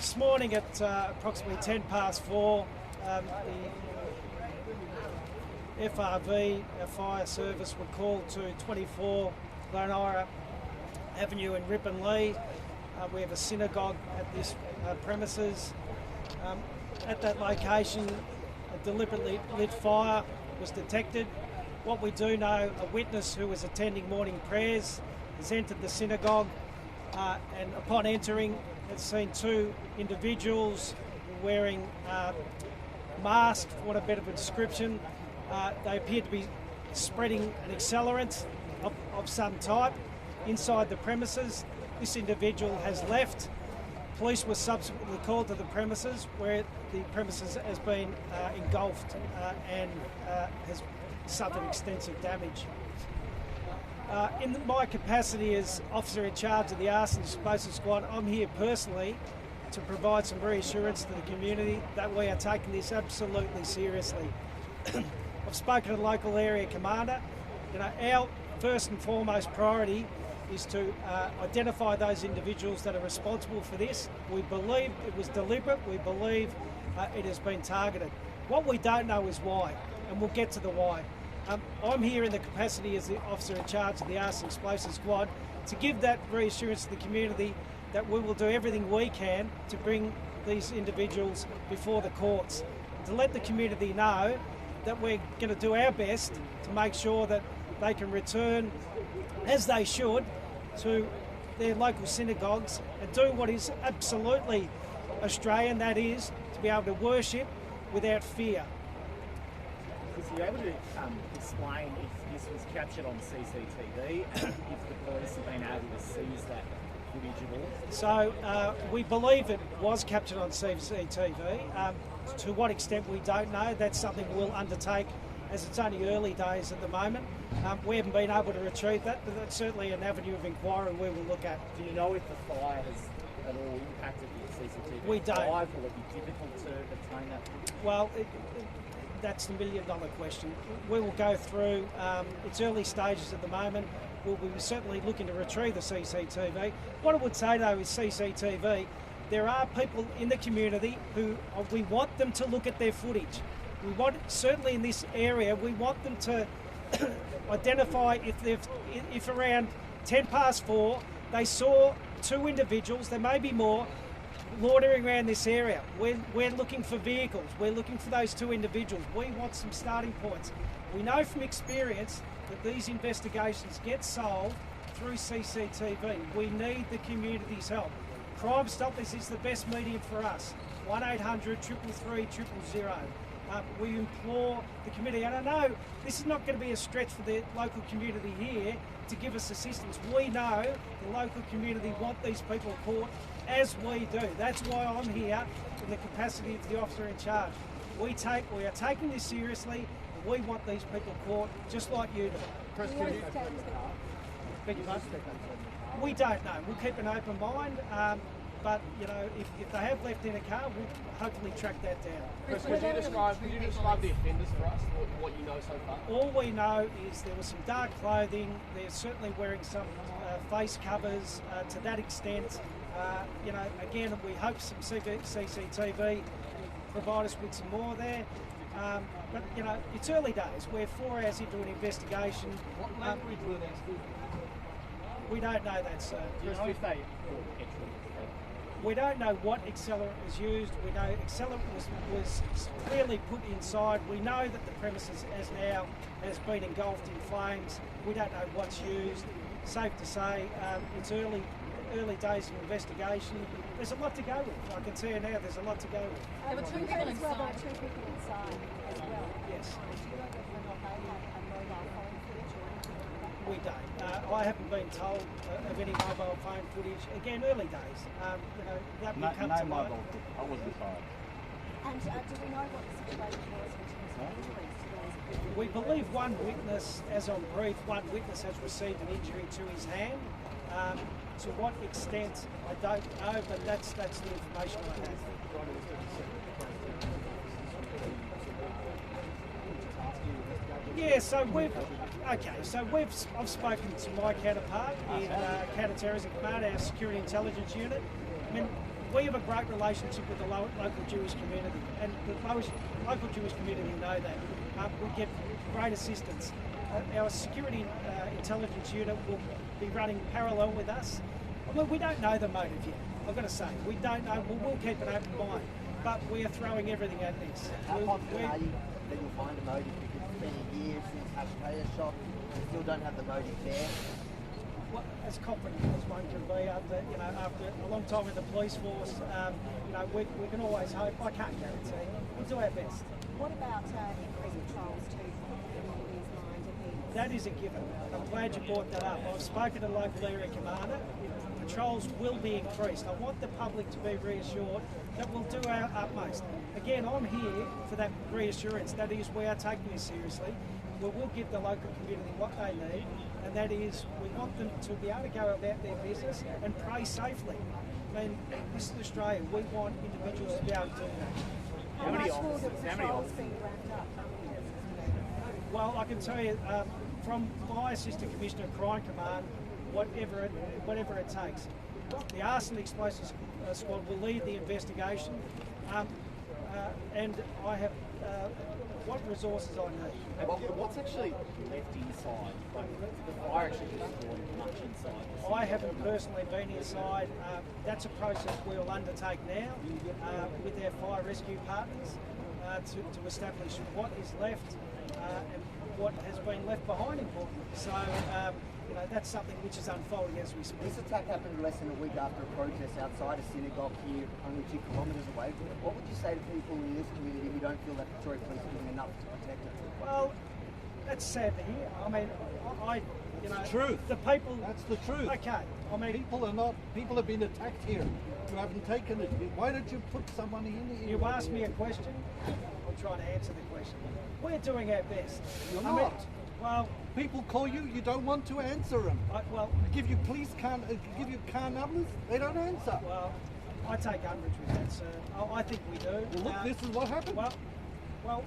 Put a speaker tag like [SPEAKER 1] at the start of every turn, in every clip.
[SPEAKER 1] This morning at approximately 4:10, the FRV, our fire service, were called to 24 Glenira Avenue in Ripponlea. We have a synagogue at this premises. At that location, a deliberately lit fire was detected. What we do know, a witness who was attending morning prayers has entered the synagogue and upon entering has seen two individuals wearing masks, for want of a better description. They appear to be spreading an accelerant of some type inside the premises. This individual has left. Police were subsequently called to the premises, where the premises has been engulfed and has suffered extensive damage. In my capacity as officer in charge of the Arson Disposal Squad, I'm here personally to provide some reassurance to the community that we are taking this absolutely seriously. I've spoken to the local area commander. Our first and foremost priority is to identify those individuals that are responsible for this. We believe it was deliberate. We believe it has been targeted. What we don't know is why, and we'll get to the why. I'm here in the capacity as the officer in charge of the Arson Explosive Squad to give that reassurance to the community that we will do everything we can to bring these individuals before the courts, to let the community know that we're going to do our best to make sure that they can return, as they should, to their local synagogues and do what is absolutely Australian, that is, to be able to worship without fear.
[SPEAKER 2] Are you able to explain if this was captured on CCTV, if the police have been able to seize that footage at all?
[SPEAKER 1] So we believe it was captured on CCTV. To what extent we don't know. That's something we'll undertake, as it's only early days at the moment. We haven't been able to retrieve that, but that's certainly an avenue of inquiry we will look at.
[SPEAKER 2] Do you know if the fire has at all impacted the CCTV?
[SPEAKER 1] We don't.
[SPEAKER 2] Will it be difficult to obtain that?
[SPEAKER 1] Well, that's the million-dollar question. We will go through its early stages at the moment. We'll be certainly looking to retrieve the CCTV. What I would say, though, is CCTV, there are people in the community who we want them to look at their footage. We want, certainly in this area, we want them to identify if around 4:10 they saw two individuals, there may be more, loitering around this area. We're looking for vehicles. We're looking for those two individuals. We want some starting points. We know from experience that these investigations get solved through CCTV. We need the community's help. Crime Stoppers is the best medium for us. 1800 333 000. We implore the community, and I know this is not going to be a stretch for the local community here to give us assistance. We know the local community want these people caught, as we do. That's why I'm here in the capacity of the officer in charge. We are taking this seriously, and we want these people caught, just like you do. We don't know. We'll keep an open mind. But, if they have left in a car, we'll hopefully track that down.
[SPEAKER 3] Chris, could you describe the offenders for us, what you know so far?
[SPEAKER 1] All we know is there was some dark clothing. They're certainly wearing some face covers to that extent. Again, we hope some CCTV provide us with some more there. But, it's early days. We're 4 hours into an investigation.
[SPEAKER 3] What language were they speaking?
[SPEAKER 1] We don't know that, sir.
[SPEAKER 2] Do you know if they...
[SPEAKER 1] We don't know what accelerant was used. We know accelerant was clearly put inside. We know that the premises has been engulfed in flames. We don't know what's used. Safe to say, it's early days of investigation. There's a lot to go with. I can tell you now, there's a lot to go with.
[SPEAKER 4] There were two people inside. Two people inside as well.
[SPEAKER 1] Yes.
[SPEAKER 4] We
[SPEAKER 1] don't. I haven't been told of any mobile phone footage. Again, early days. That will come to light.
[SPEAKER 5] I wasn't inside.
[SPEAKER 4] And do we know what the situation was in terms of injuries?
[SPEAKER 1] We believe one witness, as on brief, has received an injury to his hand. To what extent, I don't know, but that's the information I have. Yeah, I've spoken to my counterpart in Counter-Terrorism Command, our Security Intelligence Unit. I mean, we have a great relationship with the local Jewish community, and the local Jewish community know that. We get great assistance. Our security intelligence unit will be running parallel with us. Well, we don't know the motive yet, I've got to say. We don't know. We'll keep an open mind, but we are throwing everything at this.
[SPEAKER 5] How confident are you that you'll find a motive? Because it's been a year since Hashtayer shot, we still don't have the motive there.
[SPEAKER 1] Well, as confident as one can be after a long time in the police force, we can always hope. I can't guarantee. We'll do our best.
[SPEAKER 4] What about increased patrols to communities' mind and needs?
[SPEAKER 1] That is a given. I'm glad you brought that up. I've spoken to the local area commander. Patrols will be increased. I want the public to be reassured that we'll do our utmost. Again, I'm here for that reassurance. That is, we are taking this seriously. We will give the local community what they need, and that is we want them to be able to go about their business and pray safely. I mean, this is Australia. We want individuals to be able to do that.
[SPEAKER 4] How much will the patrols be ramped up?
[SPEAKER 1] Well, I can tell you from my Assistant Commissioner of Crime Command, whatever it takes. The Arson Explosives Squad will lead the investigation, and I have what resources I need.
[SPEAKER 2] Hey, what's actually left inside? Like, the fire actually destroyed much inside.
[SPEAKER 1] I haven't personally been inside. That's a process we will undertake now with our fire rescue partners to establish what is left and what has been left behind importantly. So that's something which is unfolding as we speak.
[SPEAKER 5] This attack happened less than a week after a protest outside a synagogue here, only 2 kilometres away. What would you say to people in this community who don't feel that Victoria Police are doing enough to protect it?
[SPEAKER 1] Well, that's sad to hear. I mean,
[SPEAKER 6] It's the truth.
[SPEAKER 1] The people.
[SPEAKER 6] That's the truth.
[SPEAKER 1] Okay. I mean,
[SPEAKER 6] people have been attacked here. You haven't taken it. Why don't you put someone in here?
[SPEAKER 1] You asked me a question. I'm trying to answer the question. We're doing our best.
[SPEAKER 6] You're
[SPEAKER 1] I mean,
[SPEAKER 6] not.
[SPEAKER 1] well,
[SPEAKER 6] People call you. You don't want to answer them. Give you give you car numbers. They don't answer.
[SPEAKER 1] Well, I take umbrage with that, sir. I think we do.
[SPEAKER 6] Well, look, this is what happened.
[SPEAKER 1] Well,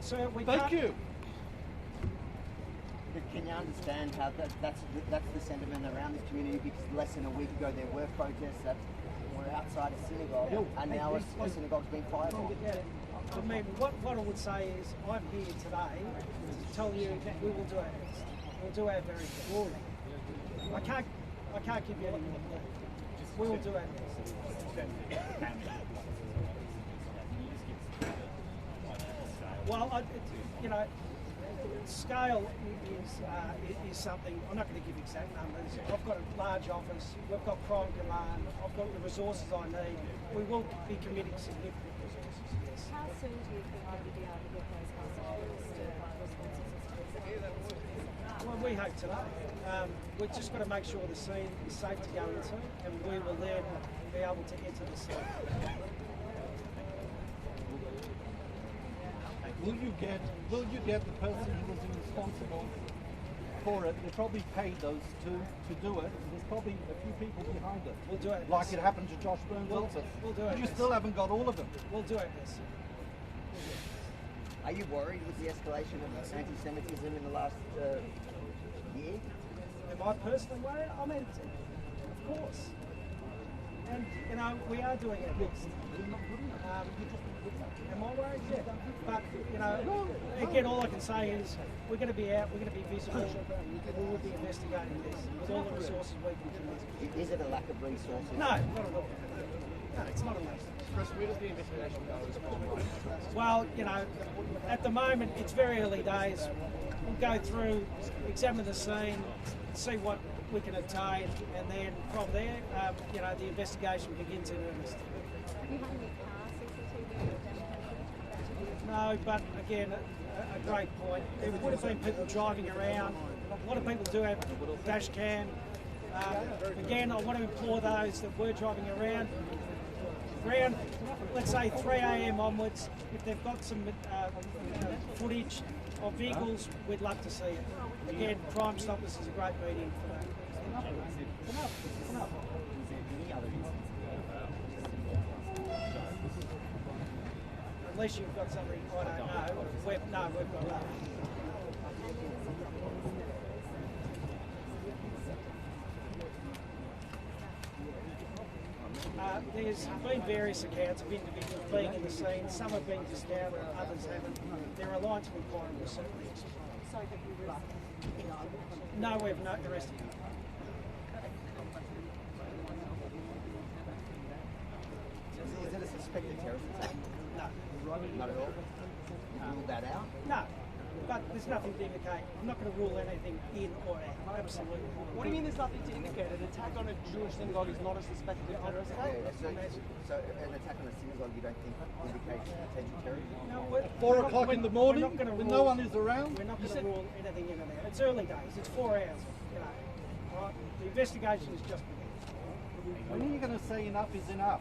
[SPEAKER 1] sir, we
[SPEAKER 6] Thank
[SPEAKER 1] can't.
[SPEAKER 6] you.
[SPEAKER 5] But can you understand how that's the sentiment around this community? Because less than a week ago there were protests that were outside a synagogue, and now a synagogue's been fired on.
[SPEAKER 1] Yeah. I mean, what I would say is, I'm here today to tell you that we will do our best. We'll do our very best. I can't give you any more than that. We will do our best. Well, scale is something. I'm not going to give exact numbers. I've got a large office. We've got crime command. I've got the resources I need. We will be committing significant resources. Yes.
[SPEAKER 4] How soon do you think you'll be able to get those responses?
[SPEAKER 1] Well, we hope today. We've just got to make sure the scene is safe to go into, and we will then be able to enter the scene.
[SPEAKER 6] Will you get the person who was responsible for it? They probably paid those two to do it. There's probably a few people behind it.
[SPEAKER 1] We'll do it.
[SPEAKER 6] Like it happened to Josh Burns also.
[SPEAKER 1] We'll do it.
[SPEAKER 6] But you still haven't got all of them.
[SPEAKER 1] We'll do it. Yes.
[SPEAKER 5] Are you worried with the escalation of anti-Semitism in the last year?
[SPEAKER 1] Am I personally worried? I mean, of course. And we are doing our best. Am I worried? Yeah. But again, all I can say is we're going to be out. We're going to be visible. We will be investigating this with all the resources we can commit.
[SPEAKER 5] Is it a lack of resources?
[SPEAKER 1] No, not at all. No, it's not a lack.
[SPEAKER 3] Chris, where does the investigation go as well?
[SPEAKER 1] Well, at the moment it's very early days. We'll go through, examine the scene, see what we can obtain, and then from there, the investigation begins in earnest.
[SPEAKER 4] Have you had any car CCTV or damage?
[SPEAKER 1] No, but again, a great point. There would have been people driving around. A lot of people do have dash cam. Again, I want to implore those that were driving around, let's say 3 a.m. onwards, if they've got some footage of vehicles, we'd love to see it. Again, Crime Stoppers is a great medium for that. Enough. Unless you've got something I don't know. We've got that. There's been various accounts of individuals being in the scene. Some have been discounted, others haven't. Their alliance with crime was certainly exercised.
[SPEAKER 4] So that you arrested.
[SPEAKER 1] No, we've not arrested him.
[SPEAKER 5] Is it a suspected terrorist attack?
[SPEAKER 1] No.
[SPEAKER 5] Not at all. You rule that out?
[SPEAKER 1] No. But there's nothing to indicate. I'm not going to rule anything in or out. Absolutely.
[SPEAKER 3] What do you mean there's nothing to indicate? An attack on a Jewish synagogue is not a suspected terrorist attack?
[SPEAKER 5] So an attack on a synagogue you don't think indicates potential terrorism?
[SPEAKER 1] No,
[SPEAKER 6] 4 o'clock in the morning
[SPEAKER 1] we're not gonna
[SPEAKER 6] when
[SPEAKER 1] rule-
[SPEAKER 6] no one is around?
[SPEAKER 1] We're not going to rule anything in and out. It's early days. It's 4 hours. You know, right? The investigation is just beginning.
[SPEAKER 6] When are you going to say enough is enough?